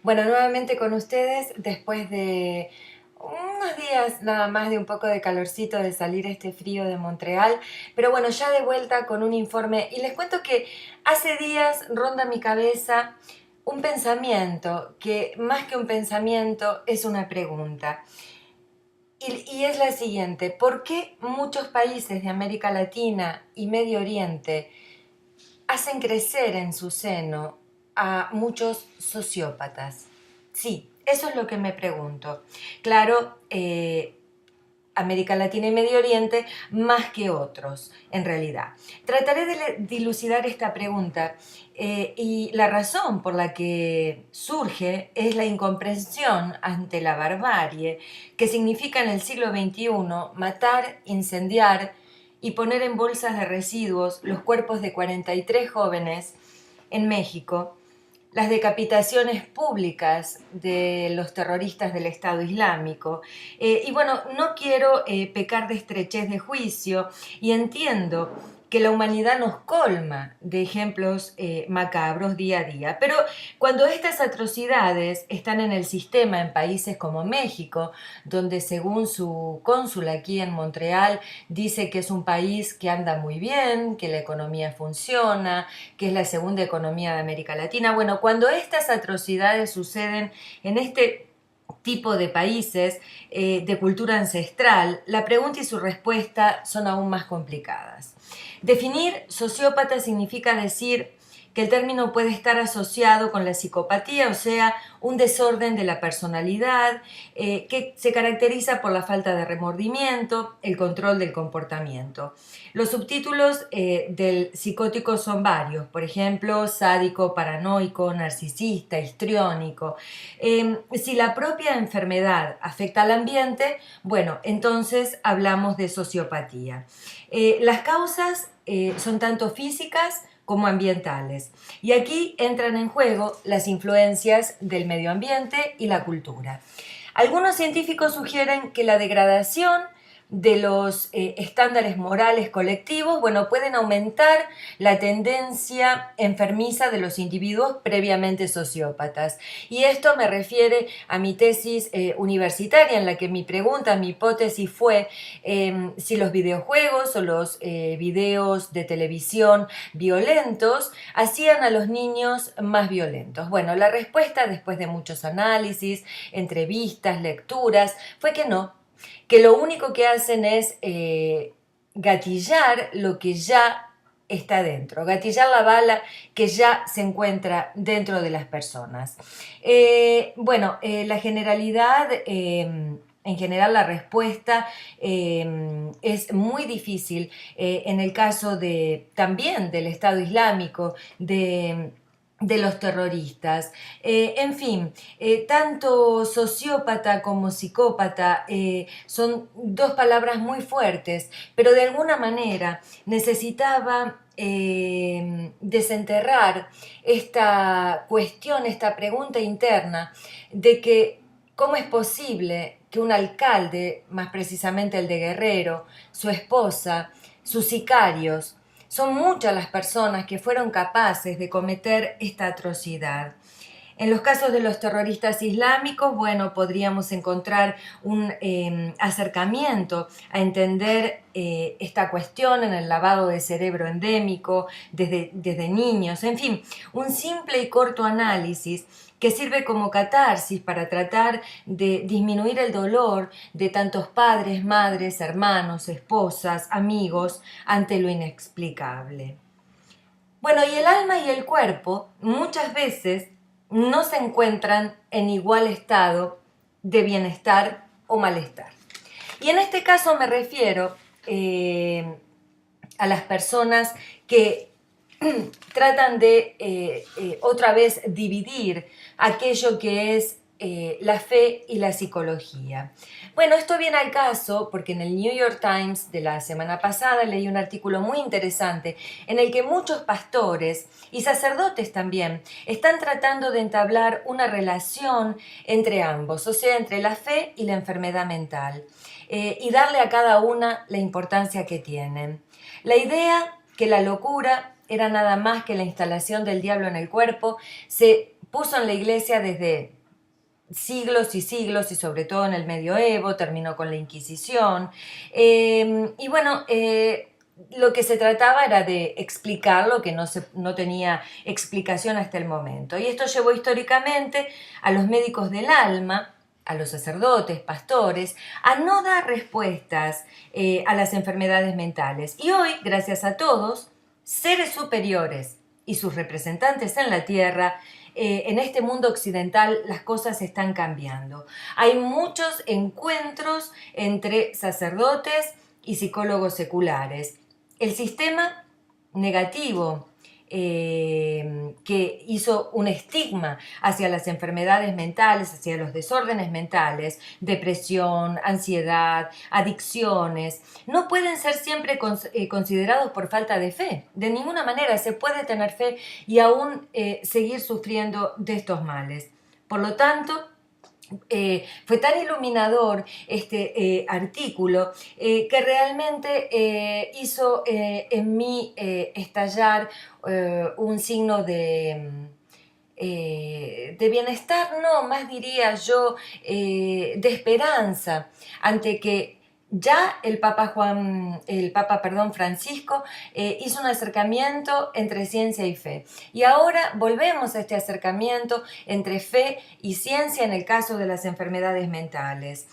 Bueno, nuevamente con ustedes después de unos días nada más de un poco de calorcito de salir este frío de Montreal, pero bueno, ya de vuelta con un informe y les cuento que hace días ronda mi cabeza un pensamiento que más que un pensamiento es una pregunta. Y es la siguiente: ¿por qué muchos países de América Latina y Medio Oriente hacen crecer en su seno a muchos sociópatas? Sí, eso es lo que me pregunto. Claro, América Latina y Medio Oriente más que otros, en realidad. Trataré de dilucidar esta pregunta y la razón por la que surge es la incomprensión ante la barbarie que significa en el siglo XXI matar, incendiar y poner en bolsas de residuos los cuerpos de 43 jóvenes en México, las decapitaciones públicas de los terroristas del Estado Islámico. Y bueno, no quiero pecar de estrechez de juicio y entiendo que la humanidad nos colma de ejemplos macabros día a día. Pero cuando estas atrocidades están en el sistema en países como México, donde según su cónsul aquí en Montreal dice que es un país que anda muy bien, que la economía funciona, que es la segunda economía de América Latina, bueno, cuando estas atrocidades suceden en este tipo de países de cultura ancestral, la pregunta y su respuesta son aún más complicadas. Definir sociópata significa decir que el término puede estar asociado con la psicopatía, o sea, un desorden de la personalidad que se caracteriza por la falta de remordimiento, el control del comportamiento. Los subtítulos del psicótico son varios, por ejemplo, sádico, paranoico, narcisista, histriónico. Si la propia enfermedad afecta al ambiente, bueno, entonces hablamos de sociopatía. Las causas son tanto físicas como ambientales. Y aquí entran en juego las influencias del medio ambiente y la cultura. Algunos científicos sugieren que la degradación de los estándares morales colectivos, bueno, pueden aumentar la tendencia enfermiza de los individuos previamente sociópatas. Y esto me refiere a mi tesis universitaria, en la que mi pregunta, mi hipótesis fue si los videojuegos o los videos de televisión violentos hacían a los niños más violentos. Bueno, la respuesta, después de muchos análisis, entrevistas, lecturas, fue que lo único que hacen es gatillar lo que ya está dentro, gatillar la bala que ya se encuentra dentro de las personas. La generalidad, en general la respuesta es muy difícil en el caso también del Estado Islámico, de los terroristas. En fin, tanto sociópata como psicópata son dos palabras muy fuertes, pero de alguna manera necesitaba desenterrar esta cuestión, esta pregunta interna de que cómo es posible que un alcalde, más precisamente el de Guerrero, su esposa, sus sicarios, son muchas las personas que fueron capaces de cometer esta atrocidad. En los casos de los terroristas islámicos, bueno, podríamos encontrar un acercamiento a entender esta cuestión en el lavado de cerebro endémico desde niños. En fin, un simple y corto análisis que sirve como catarsis para tratar de disminuir el dolor de tantos padres, madres, hermanos, esposas, amigos ante lo inexplicable. Bueno, y el alma y el cuerpo muchas veces no se encuentran en igual estado de bienestar o malestar. Y en este caso me refiero a las personas que tratan de otra vez dividir aquello que es la fe y la psicología. Bueno, esto viene al caso porque en el New York Times de la semana pasada leí un artículo muy interesante en el que muchos pastores y sacerdotes también están tratando de entablar una relación entre ambos, o sea, entre la fe y la enfermedad mental, y darle a cada una la importancia que tienen. La idea que la locura era nada más que la instalación del diablo en el cuerpo se puso en la iglesia desde siglos y siglos, y sobre todo en el medioevo, terminó con la Inquisición. Y bueno, lo que se trataba era de explicar lo que no tenía explicación hasta el momento. Y esto llevó históricamente a los médicos del alma, a los sacerdotes, pastores, a no dar respuestas a las enfermedades mentales. Y hoy, gracias a todos, seres superiores y sus representantes en la tierra, en este mundo occidental las cosas están cambiando. Hay muchos encuentros entre sacerdotes y psicólogos seculares. El sistema negativo que hizo un estigma hacia las enfermedades mentales, hacia los desórdenes mentales, depresión, ansiedad, adicciones, no pueden ser siempre considerados por falta de fe. De ninguna manera se puede tener fe y aún seguir sufriendo de estos males. Por lo tanto, fue tan iluminador este artículo que realmente hizo en mí estallar un signo de bienestar, no, más diría yo, de esperanza, ante que ya el Papa Francisco hizo un acercamiento entre ciencia y fe. Y ahora volvemos a este acercamiento entre fe y ciencia en el caso de las enfermedades mentales.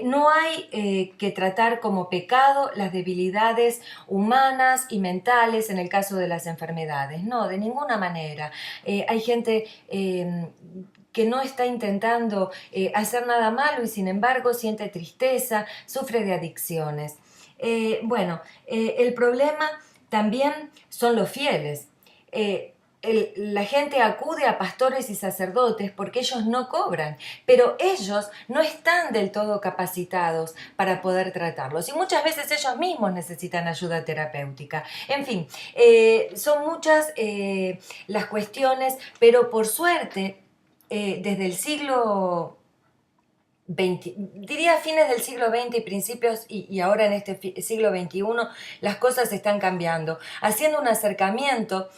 No hay que tratar como pecado las debilidades humanas y mentales en el caso de las enfermedades. No, de ninguna manera. Hay gente que no está intentando hacer nada malo y sin embargo siente tristeza, sufre de adicciones. El problema también son los fieles. La gente acude a pastores y sacerdotes porque ellos no cobran, pero ellos no están del todo capacitados para poder tratarlos y muchas veces ellos mismos necesitan ayuda terapéutica. En fin, son muchas las cuestiones, pero por suerte desde el siglo XX, diría fines del siglo XX y principios y ahora en este siglo XXI, las cosas están cambiando, haciendo un acercamiento,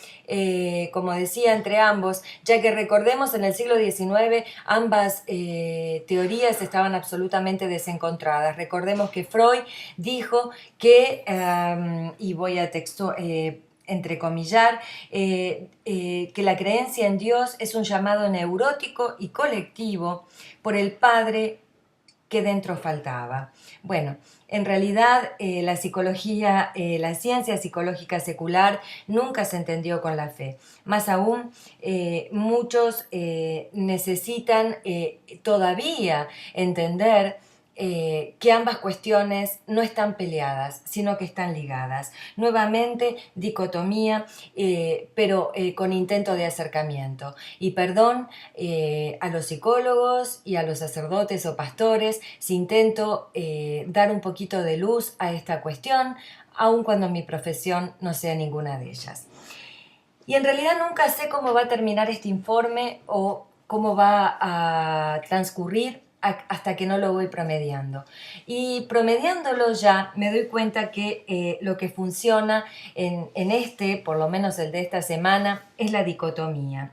como decía, entre ambos, ya que recordemos en el siglo XIX ambas teorías estaban absolutamente desencontradas. Recordemos que Freud dijo que, y voy a entrecomillar, que la creencia en Dios es un llamado neurótico y colectivo por el Padre que dentro faltaba. Bueno, en realidad la psicología, la ciencia psicológica secular nunca se entendió con la fe. Más aún, muchos necesitan todavía entender que ambas cuestiones no están peleadas, sino que están ligadas. Nuevamente, dicotomía, pero con intento de acercamiento. Y perdón a los psicólogos y a los sacerdotes o pastores si intento dar un poquito de luz a esta cuestión, aun cuando mi profesión no sea ninguna de ellas. Y en realidad nunca sé cómo va a terminar este informe o cómo va a transcurrir hasta que no lo voy promediando. Y promediándolo ya me doy cuenta que lo que funciona en este, por lo menos el de esta semana, es la dicotomía.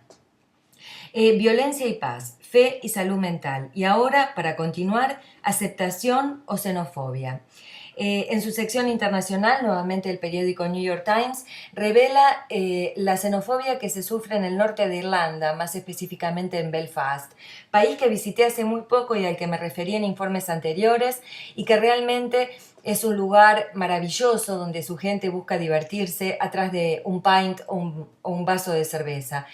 Violencia y paz, fe y salud mental. Y ahora, para continuar, aceptación o xenofobia. En su sección internacional, nuevamente el periódico New York Times, revela la xenofobia que se sufre en el norte de Irlanda, más específicamente en Belfast, país que visité hace muy poco y al que me referí en informes anteriores y que realmente es un lugar maravilloso donde su gente busca divertirse atrás de un pint o un vaso de cerveza.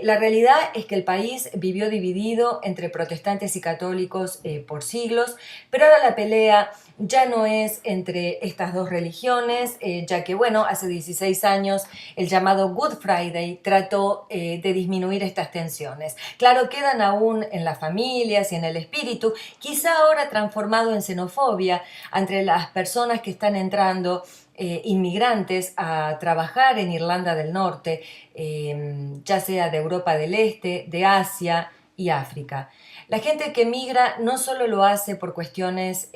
La realidad es que el país vivió dividido entre protestantes y católicos por siglos, pero ahora la pelea ya no es entre estas dos religiones, ya que, bueno, hace 16 años el llamado Good Friday trató de disminuir estas tensiones. Claro, quedan aún en las familias y en el espíritu, quizá ahora transformado en xenofobia entre las personas que están entrando inmigrantes a trabajar en Irlanda del Norte, ya sea de Europa del Este, de Asia y África. La gente que migra no solo lo hace por cuestiones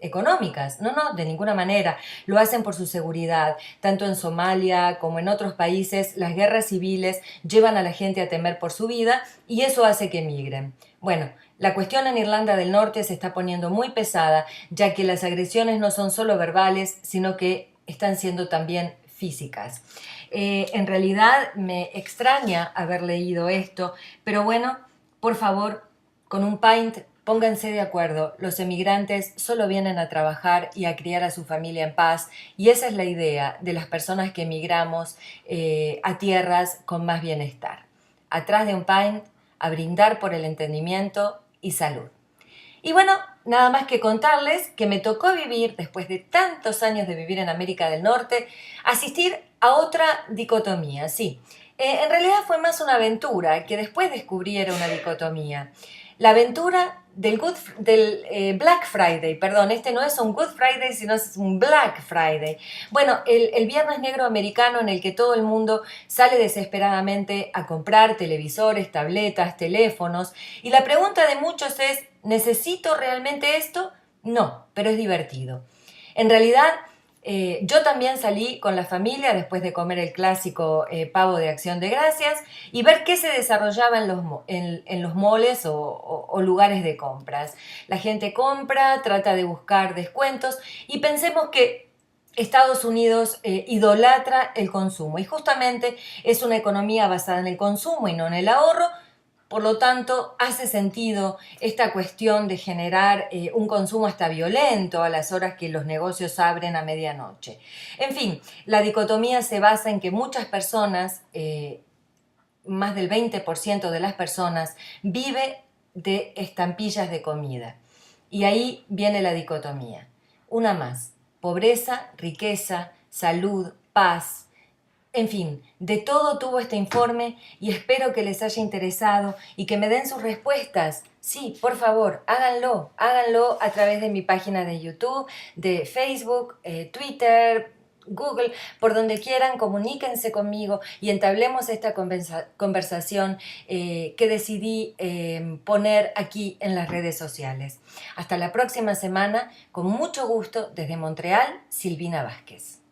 económicas, no, de ninguna manera, lo hacen por su seguridad. Tanto en Somalia como en otros países, las guerras civiles llevan a la gente a temer por su vida y eso hace que migren. Bueno, la cuestión en Irlanda del Norte se está poniendo muy pesada, ya que las agresiones no son solo verbales, sino que están siendo también físicas. En realidad me extraña haber leído esto, pero bueno, por favor, con un pint, pónganse de acuerdo. Los emigrantes solo vienen a trabajar y a criar a su familia en paz, y esa es la idea de las personas que emigramos a tierras con más bienestar. Atrás de un pint, a brindar por el entendimiento y salud. Y bueno, nada más que contarles que me tocó vivir, después de tantos años de vivir en América del Norte, asistir a otra dicotomía, sí. En realidad fue más una aventura, que después descubrí era una dicotomía. La aventura del Black Friday, perdón, este no es un Good Friday, sino es un Black Friday. Bueno, el viernes negro americano en el que todo el mundo sale desesperadamente a comprar televisores, tabletas, teléfonos, y la pregunta de muchos es, ¿necesito realmente esto? No, pero es divertido. En realidad, yo también salí con la familia después de comer el clásico pavo de Acción de Gracias y ver qué se desarrollaba en los moles o lugares de compras. La gente compra, trata de buscar descuentos y pensemos que Estados Unidos idolatra el consumo y justamente es una economía basada en el consumo y no en el ahorro. Por lo tanto, hace sentido esta cuestión de generar un consumo hasta violento a las horas que los negocios abren a medianoche. En fin, la dicotomía se basa en que muchas personas, más del 20% de las personas, vive de estampillas de comida. Y ahí viene la dicotomía. Una más, pobreza, riqueza, salud, paz. En fin, de todo tuvo este informe y espero que les haya interesado y que me den sus respuestas. Sí, por favor, háganlo a través de mi página de YouTube, de Facebook, Twitter, Google, por donde quieran, comuníquense conmigo y entablemos esta conversación que decidí poner aquí en las redes sociales. Hasta la próxima semana, con mucho gusto, desde Montreal, Silvina Vázquez.